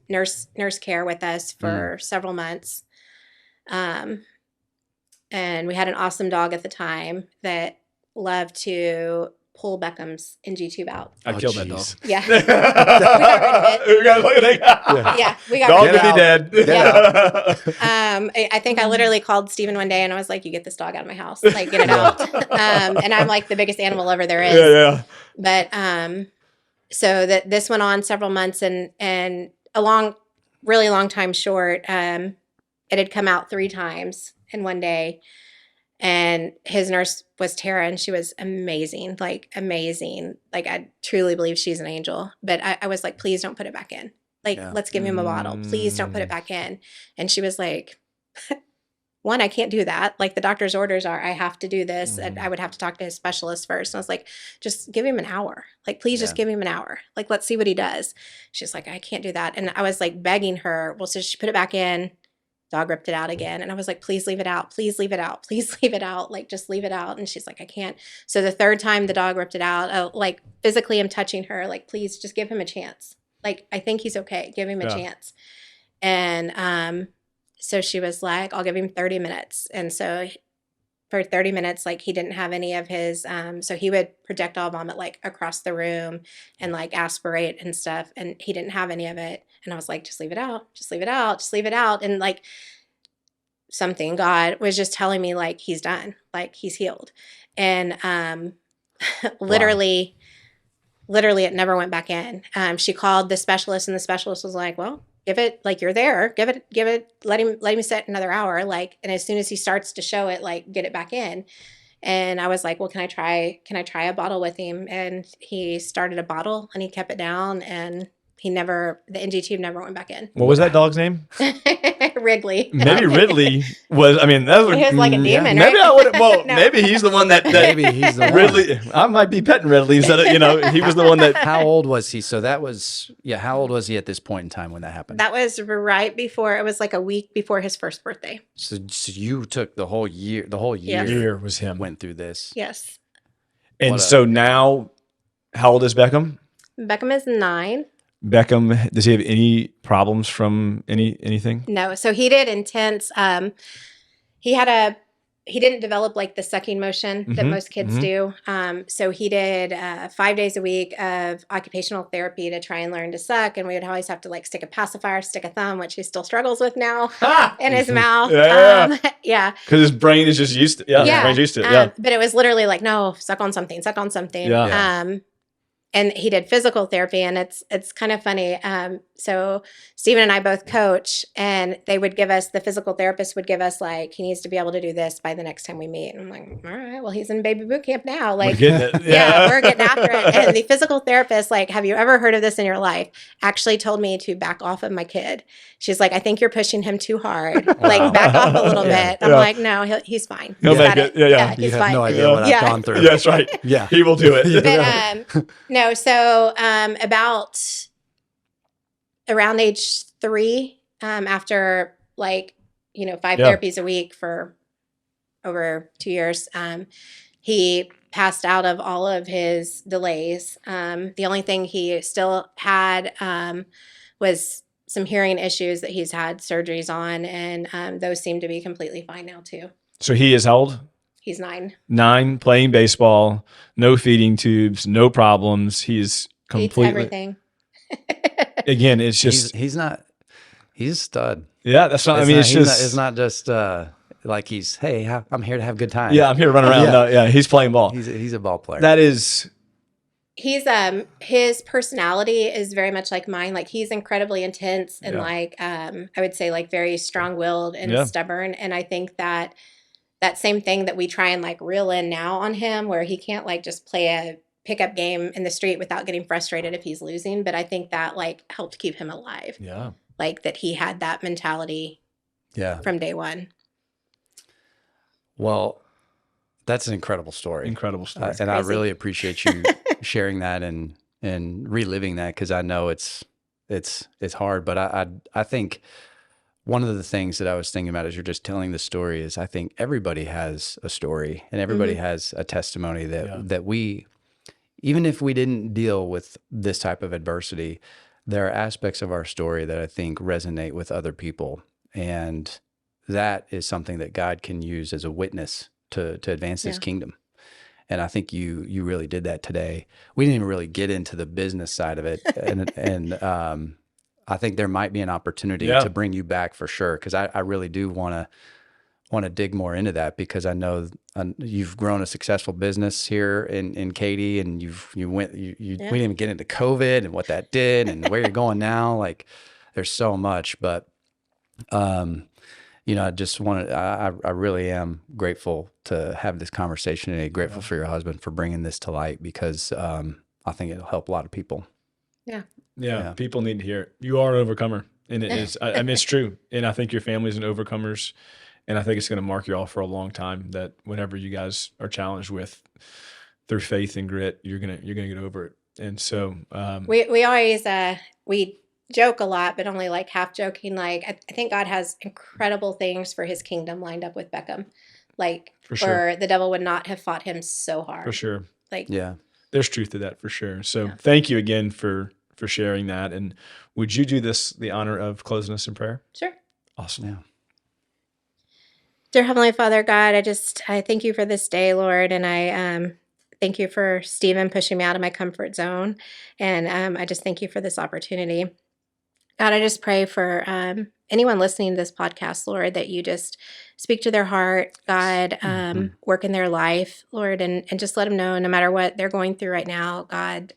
nurse care with us for several months. And we had an awesome dog at the time that loved to pull Beckham's NG tube out. I killed that dog. Yeah. We got rid of it. We got rid of it. Yeah, we got Dog rid of to it. be dead. Yeah. I think I literally called Steven one day and I was like, you get this dog out of my house. Like, get it out. And I'm like the biggest animal lover there is. Yeah. But so this went on several months, and a really long time short, it had come out 3 times in one day. And his nurse was Tara, and she was amazing. Like I truly believe she's an angel. But I was like, please don't put it back in. Like, let's give him a bottle. Please don't put it back in. And she was like, one, I can't do that. Like, the doctor's orders are, I have to do this. And I would have to talk to his specialist first. And I was like, just give him an hour. Like, please just give him an hour. Like, let's see what he does. She's like, I can't do that. And I was like begging her. Well, so she put it back in. Dog ripped it out again. And I was like, please leave it out. Please leave it out. Please leave it out. Like, just leave it out. And she's like, I can't. So the 3rd time the dog ripped it out, like physically I'm touching her, like, please just give him a chance. Like, I think he's okay. Give him a chance. And so she was like, I'll give him 30 minutes. And so for 30 minutes, like, he didn't have any of his, so he would projectile vomit like across the room and like aspirate and stuff. And he didn't have any of it. And I was like, just leave it out. Just leave it out. Just leave it out. And like, God was just telling me, like, he's done, like, he's healed. And literally it never went back in. She called the specialist, and the specialist was like, well, give it, like, you're there, give it, let him sit another hour. Like, and as soon as he starts to show it, like, get it back in. And I was like, well, can I try a bottle with him? And he started a bottle and he kept it down, and the NG tube never went back in. What was that dog's name? Wrigley. Maybe Ridley was. I mean, that was, He was like a demon, maybe right? I would. Well, No. maybe he's the one that Maybe he's the one. Ridley. I might be petting Ridley instead of, he was the one that. How old was he? So that was, how old was he at this point in time when that happened? That was right before, it was like a week before his first birthday. So you took the whole year, Yes. Year was him. went through this. Yes. And so now, how old is Beckham? Beckham is 9. Beckham, does he have any problems from anything? No. So he did intense, he didn't develop like the sucking motion that most kids do. So he did 5 days a week of occupational therapy to try and learn to suck. And we would always have to like stick a pacifier, stick a thumb, which he still struggles with now in his mouth. Yeah. Yeah. Because his brain is just used to his brain's used to it. Yeah. But it was literally like, no, suck on something. Yeah. And he did physical therapy, and it's kind of funny. So Stephen and I both coach, and the physical therapist would give us like, he needs to be able to do this by the next time we meet. And I'm like, all right, well, he's in baby boot camp now. Like, We're getting it. yeah, we're getting after it. And the physical therapist, like, have you ever heard of this in your life? Actually told me to back off of my kid. She's like, I think you're pushing him too hard. Like, back off a little bit. I'm like, no, he's fine. He'll make it. Yeah. You he's have fine. no idea what I've gone through. Yeah, that's right. Yeah. He will do it. But no, so about around age 3, after like 5 therapies a week for over 2 years, he passed out of all of his delays. The only thing he still had was some hearing issues that he's had surgeries on, and those seem to be completely fine now too. So he is how old? He's 9. 9, playing baseball, no feeding tubes, no problems. He's completely Eats everything. Again, it's just he's a stud. yeah. That's not. It's not just like I'm here to have a good time. Yeah, I'm here to run around. Yeah. No, he's playing ball. He's a ball player. That is. He's his personality is very much like mine. Like, he's incredibly intense and I would say like very strong-willed and stubborn. And I think that same thing that we try and like reel in now on him, where he can't like just play a pickup game in the street without getting frustrated if he's losing. But I think that like helped keep him alive. Yeah. Like, that he had that mentality from day one. Well, that's an incredible story. Incredible story. And I really appreciate you sharing that and reliving that, because I know it's hard. But I think one of the things that I was thinking about as you're just telling the story is, I think everybody has a story and everybody has a testimony that we, even if we didn't deal with this type of adversity, there are aspects of our story that I think resonate with other people. And that is something that God can use as a witness to advance his kingdom. And I think you really did that today. We didn't even really get into the business side of it. And I think there might be an opportunity to bring you back for sure, because I really do want to dig more into that, because I know you've grown a successful business here in Katy, and we didn't even get into COVID and what that did and where you're going now. Like, there's so much, but I just I really am grateful to have this conversation today. Grateful for your husband for bringing this to light, because I think it'll help a lot of people. Yeah, people need to hear it. You are an overcomer, and it is. I mean, it's true, and I think your family's an overcomers, and I think it's going to mark you all for a long time. That whenever you guys are challenged with through faith and grit, you're gonna get over it. And so we always we joke a lot, but only like half joking. Like, I think God has incredible things for his kingdom lined up with Beckham. Like, For sure. or the devil would not have fought him so hard. for sure, Like, there's truth to that for sure. So thank you again for sharing that. And would you do the honor of closing us in prayer? sure. Awesome. Yeah. Dear Heavenly Father, God, I thank you for this day, Lord, and I thank you for Stephen pushing me out of my comfort zone, and I just thank you for this opportunity. God, I just pray for anyone listening to this podcast, Lord, that you just speak to their heart, God, work in their life, Lord, and just let them know, no matter what they're going through right now, God,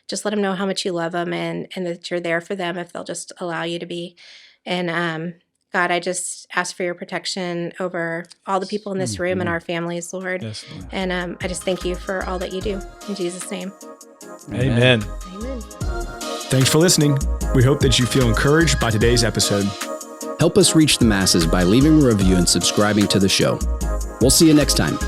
just let them know how much you love them and that you're there for them if they'll just allow you to be. And God, I just ask for your protection over all the people in this room and our families, Lord. Yes, Lord. And I just thank you for all that you do. In Jesus' name. Amen. Amen. Thanks for listening. We hope that you feel encouraged by today's episode. Help us reach the masses by leaving a review and subscribing to the show. We'll see you next time.